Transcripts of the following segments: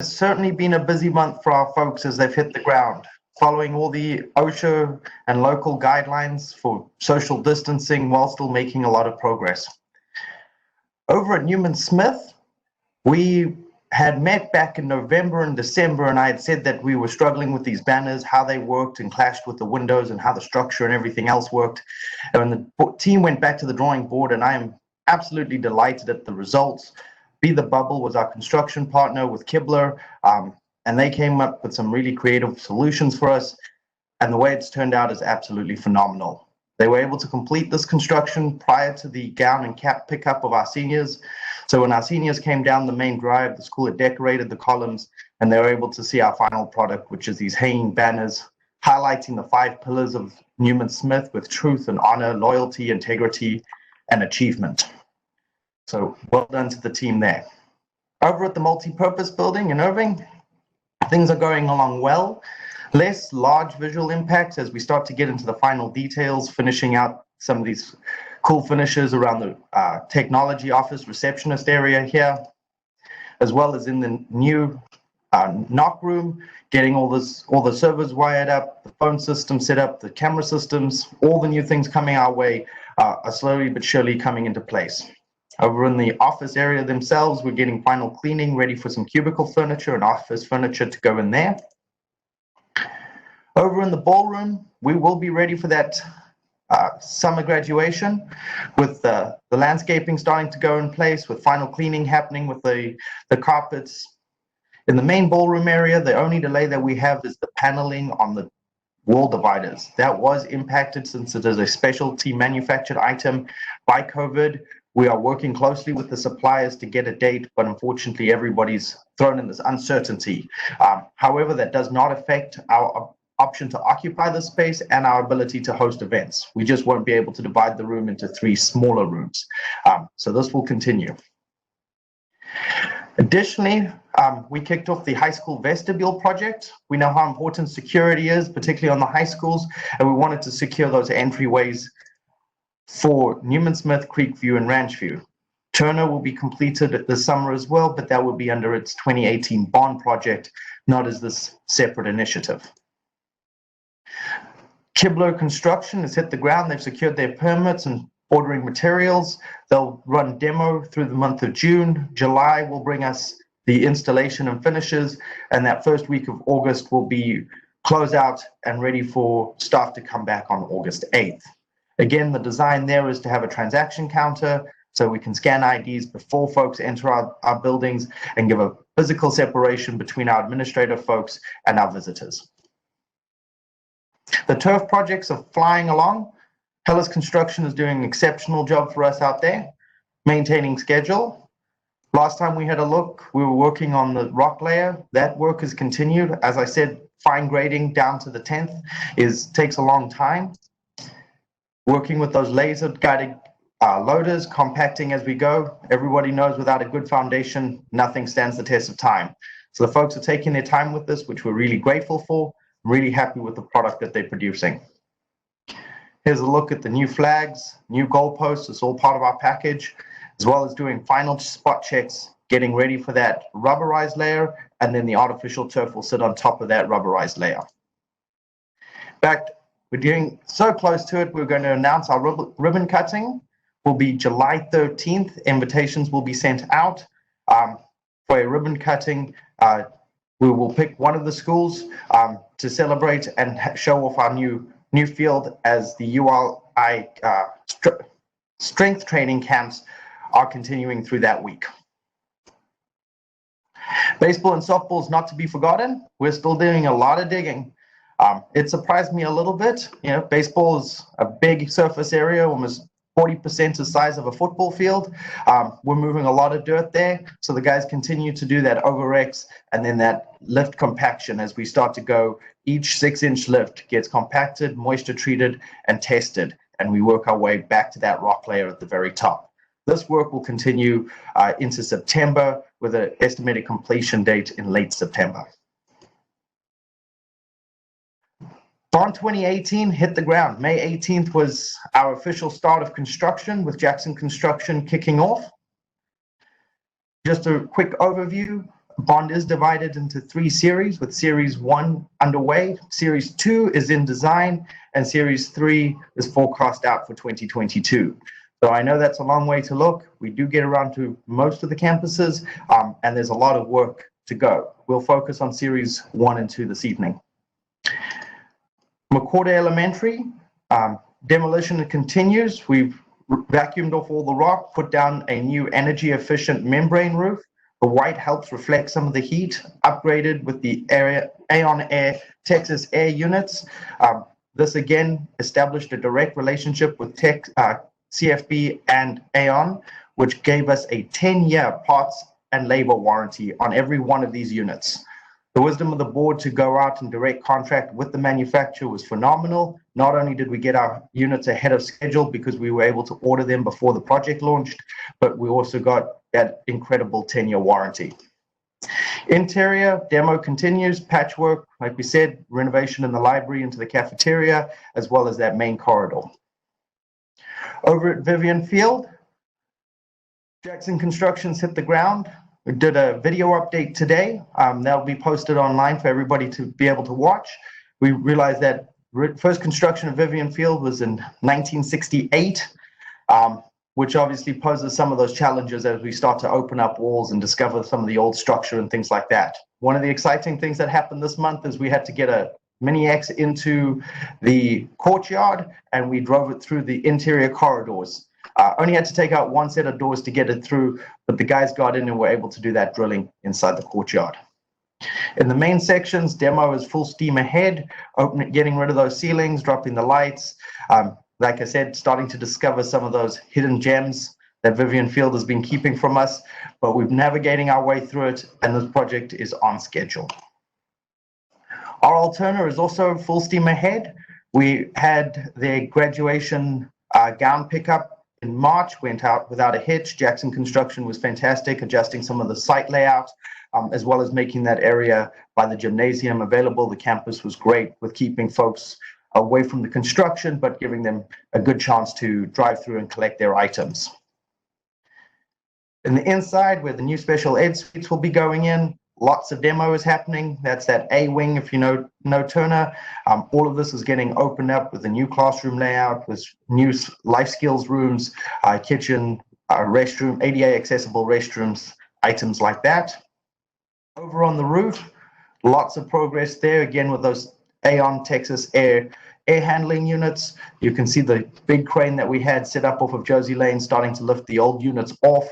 It's certainly been a busy month for our folks as they've hit the ground, following all the OSHA and local guidelines for social distancing while still making a lot of progress. Over at Newman Smith, we had met back in November and December, and I had said that we were struggling with these banners, how they worked and clashed with the windows and how the structure and everything else worked. And the team went back to the drawing board, and I am absolutely delighted at the results. Be the Bubble was our construction partner with Kibler, and they came up with some really creative solutions for us. And the way it's turned out is absolutely phenomenal. They were able to complete this construction prior to the gown and cap pickup of our seniors. So when our seniors came down the main drive, the school had decorated the columns, and they were able to see our final product, which is these hanging banners highlighting the 5 pillars of Newman Smith with truth and honor, loyalty, integrity, and achievement. So well done to the team there. Over at the Multipurpose Building in Irving, things are going along well. Less large visual impacts as we start to get into the final details, finishing out some of these cool finishes around the technology office receptionist area here, as well as in the new NOC room, getting all the servers wired up, the phone system set up, the camera systems, all the new things coming our way are slowly but surely coming into place. Over in the office area themselves, we're getting final cleaning, ready for some cubicle furniture and office furniture to go in there. Over in the ballroom, we will be ready for that summer graduation with the landscaping starting to go in place, with final cleaning happening with the carpets. In the main ballroom area, the only delay that we have is the paneling on the wall dividers. That was impacted since it is a specialty manufactured item by COVID. We are working closely with the suppliers to get a date, but unfortunately everybody's thrown in this uncertainty. However, that does not affect our option to occupy the space and our ability to host events. We just won't be able to divide the room into 3 smaller rooms. So this will continue. Additionally, we kicked off the high school vestibule project. We know how important security is, particularly on the high schools, and we wanted to secure those entryways for Newman Smith, Creekview, and Ranchview. Turner will be completed this summer as well, but that will be under its 2018 bond project, not as this separate initiative. Kibler Construction has hit the ground. They've secured their permits and ordering materials. They'll run demo through the month of June. July will bring us the installation and finishes, and that first week of August will be closeout and ready for staff to come back on August 8th. Again, the design there is to have a transaction counter so we can scan IDs before folks enter our buildings and give a physical separation between our administrative folks and our visitors. The turf projects are flying along. Hellas Construction is doing an exceptional job for us out there, maintaining schedule. Last time we had a look, we were working on the rock layer. That work has continued. As I said, fine grading down to the 10th takes a long time. Working with those laser guided loaders, compacting as we go. Everybody knows without a good foundation, nothing stands the test of time. So the folks are taking their time with this, which we're really grateful for. Really happy with the product that they're producing. Here's a look at the new flags, new goalposts. It's all part of our package, as well as doing final spot checks, getting ready for that rubberized layer, and then the artificial turf will sit on top of that rubberized layer. In fact, we're getting so close to it, we're going to announce our ribbon cutting will be July 13th. Invitations will be sent out for a ribbon cutting. We will pick one of the schools to celebrate and show off our new field as the ULI strength training camps are continuing through that week. Baseball and softball is not to be forgotten. We're still doing a lot of digging. It surprised me a little bit. You know, baseball is a big surface area, almost 40% the size of a football field. We're moving a lot of dirt there. So the guys continue to do that over-X and then that lift compaction as we start to go. Each 6-inch lift gets compacted, moisture treated, and tested. And we work our way back to that rock layer at the very top. This work will continue into September with an estimated completion date in late September. Bond 2018 hit the ground. May 18th was our official start of construction with Jackson Construction kicking off. Just a quick overview. bond is divided into 3 series, with Series 1 underway. Series 2 is in design, and Series 3 is forecast out for 2022. So I know that's a long way to look. We do get around to most of the campuses, and there's a lot of work to go. We'll focus on Series 1 and 2 this evening. McWhorter Elementary, demolition continues. We've vacuumed off all the rock, put down a new energy efficient membrane roof. The white helps reflect some of the heat, upgraded with the Aon Air Texas Air units. This again established a direct relationship with CFB and Aon, which gave us a 10-year parts and labor warranty on every one of these units. The wisdom of the board to go out and direct contract with the manufacturer was phenomenal. Not only did we get our units ahead of schedule because we were able to order them before the project launched, but we also got that incredible 10-year warranty. Interior demo continues, patchwork, like we said, renovation in the library into the cafeteria, as well as that main corridor. Over at Vivian Field, Jackson Construction's hit the ground. We did a video update today. That'll be posted online for everybody to be able to watch. We realized that first construction of Vivian Field was in 1968, which obviously poses some of those challenges as we start to open up walls and discover some of the old structure and things like that. One of the exciting things that happened this month is we had to get a Mini X into the courtyard, and we drove it through the interior corridors. Only had to take out one set of doors to get it through, but the guys got in and were able to do that drilling inside the courtyard. In the main sections, demo is full steam ahead, getting rid of those ceilings, dropping the lights. Like I said, starting to discover some of those hidden gems that Vivian Field has been keeping from us, but we're navigating our way through it, and this project is on schedule. Our Alterna is also full steam ahead. We had their graduation gown pickup in March, went out without a hitch. Jackson Construction was fantastic, adjusting some of the site layout, as well as making that area by the gymnasium available. The campus was great with keeping folks away from the construction, but giving them a good chance to drive through and collect their items. In the inside, where the new special ed suites will be going in, lots of demo is happening. That's that A wing, if you know Turner. All of this is getting opened up with a new classroom layout, with new life skills rooms, kitchen, restroom, ADA accessible restrooms, items like that. Over on the roof, lots of progress there, again with those Aon Texas Air handling units. You can see the big crane that we had set up off of Josie Lane starting to lift the old units off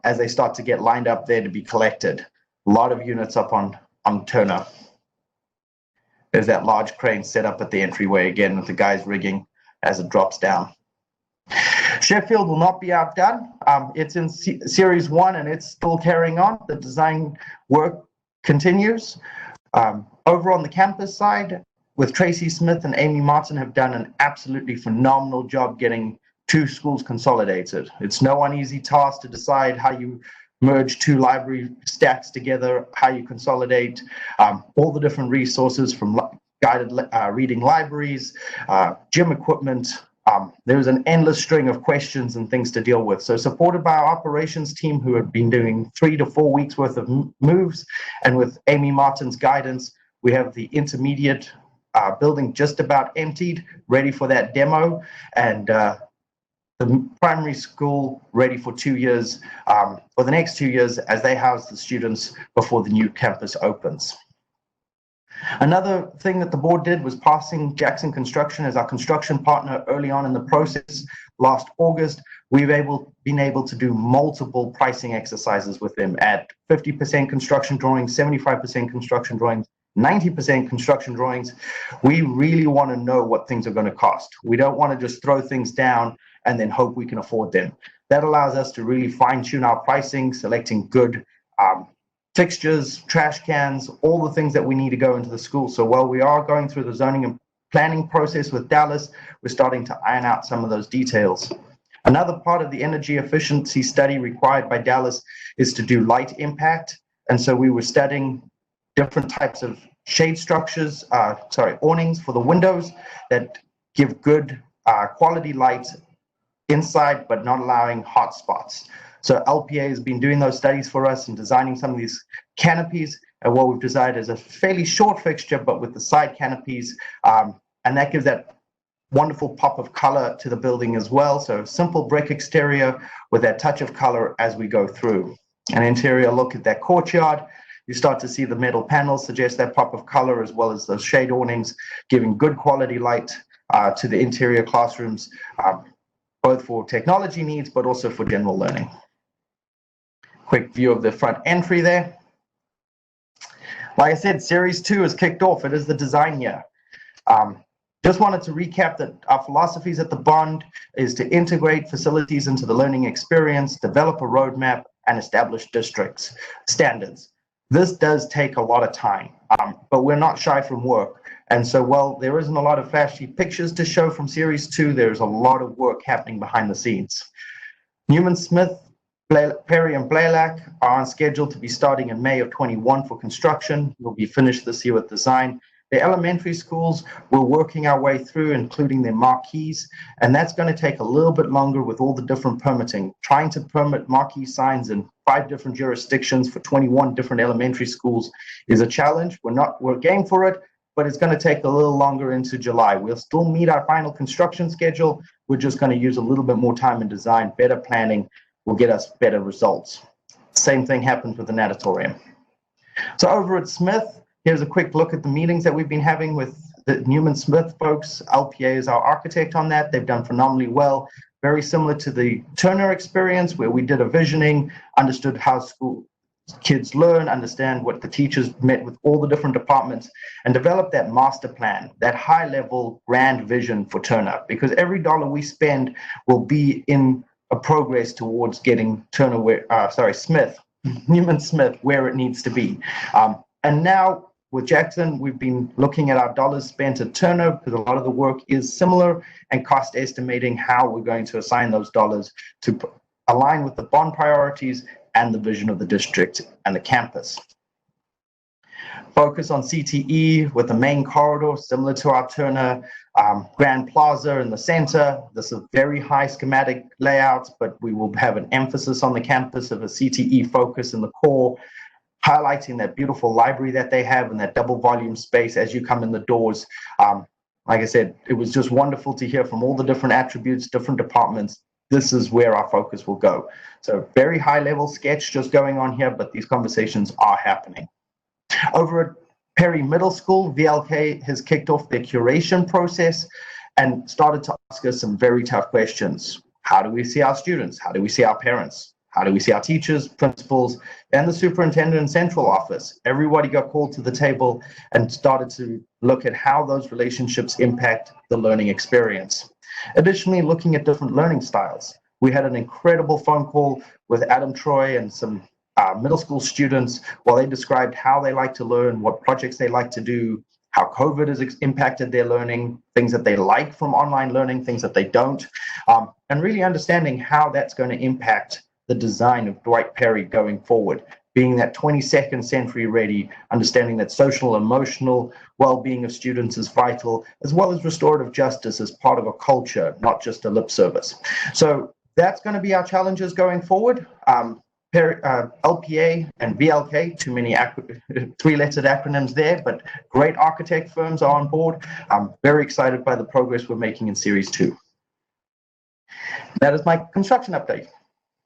as they start to get lined up there to be collected. A lot of units up on Turner. There's that large crane set up at the entryway again with the guys rigging as it drops down. Sheffield will not be outdone. It's in Series 1 and it's still carrying on. The design work continues. Over on the campus side, with Tracy Smith and Amy Martin have done an absolutely phenomenal job getting 2 schools consolidated. It's no uneasy task to decide how you merge 2 library stacks together, how you consolidate all the different resources from guided reading libraries, gym equipment. There's an endless string of questions and things to deal with. So supported by our operations team who have been doing 3 to 4 weeks worth of moves, and with Amy Martin's guidance, we have the intermediate building just about emptied, ready for that demo, and the primary school ready for 2 years, for the next 2 years as they house the students before the new campus opens. Another thing that the board did was passing Jackson Construction as our construction partner early on in the process. Last August, we've been able to do multiple pricing exercises with them at 50% construction drawings, 75% construction drawings, 90% construction drawings. We really want to know what things are going to cost. We don't want to just throw things down and then hope we can afford them. That allows us to really fine-tune our pricing, selecting good fixtures, trash cans, all the things that we need to go into the school. So while we are going through the zoning and planning process with Dallas, we're starting to iron out some of those details. Another part of the energy efficiency study required by Dallas is to do light impact. And so we were studying different types of shade structures, awnings for the windows that give good quality light inside, but not allowing hot spots. So LPA has been doing those studies for us and designing some of these canopies. And what we've designed is a fairly short fixture, but with the side canopies, and that gives that wonderful pop of color to the building as well. So simple brick exterior with that touch of color as we go through. An interior look at that courtyard. You start to see the metal panels suggest that pop of color, as well as those shade awnings, giving good quality light to the interior classrooms, both for technology needs, but also for general learning. Quick view of the front entry there. Like I said, Series 2 has kicked off. It is the design year. Just wanted to recap that our philosophies at the Bond is to integrate facilities into the learning experience, develop a roadmap, and establish districts standards. This does take a lot of time, but we're not shy from work. And so while there isn't a lot of flashy pictures to show from Series 2, there's a lot of work happening behind the scenes. Newman, Smith, Perry and Blaylock are on schedule to be starting in May of 21 for construction. We'll be finished this year with design. The elementary schools, we're working our way through, including their marquees, and that's going to take a little bit longer with all the different permitting. Trying to permit marquee signs in 5 different jurisdictions for 21 different elementary schools is a challenge. We're game for it, but it's going to take a little longer into July. We'll still meet our final construction schedule. We're just going to use a little bit more time in design. Better planning will get us better results. Same thing happens with the natatorium. So over at Smith, here's a quick look at the meetings that we've been having with the Newman Smith folks. LPA is our architect on that. They've done phenomenally well. Very similar to the Turner experience, where we did a visioning, understood how school kids learn, understand what the teachers met with all the different departments, and develop that master plan, that high-level grand vision for Turner. Because every dollar we spend will be in a progress towards getting Smith, Newman Smith, where it needs to be. And now with Jackson, we've been looking at our dollars spent at Turner, because a lot of the work is similar, and cost estimating how we're going to assign those dollars to align with the Bond priorities and the vision of the district and the campus. Focus on CTE with the main corridor, similar to our Turner Grand Plaza in the center. This is very high schematic layouts, but we will have an emphasis on the campus of a CTE focus in the core, highlighting that beautiful library that they have and that double volume space as you come in the doors. Like I said, it was just wonderful to hear from all the different attributes, different departments. This is where our focus will go. So very high level sketch just going on here, but these conversations are happening. Over at Perry Middle School, VLK has kicked off their curation process and started to ask us some very tough questions. How do we see our students? How do we see our parents? How do we see our teachers, principals, and the superintendent and central office? Everybody got called to the table and started to look at how those relationships impact the learning experience. Additionally, looking at different learning styles. We had an incredible phone call with Adam Troy and some middle school students while they described how they like to learn, what projects they like to do, how COVID has impacted their learning, things that they like from online learning, things that they don't, and really understanding how that's going to impact the design of Dwight Perry going forward, being that 22nd century ready, understanding that social and emotional well-being of students is vital, as well as restorative justice as part of a culture, not just a lip service. So that's going to be our challenges going forward. LPA and VLK, too many three-lettered acronyms there, but great architect firms are on board. I'm very excited by the progress we're making in Series 2. That is my construction update.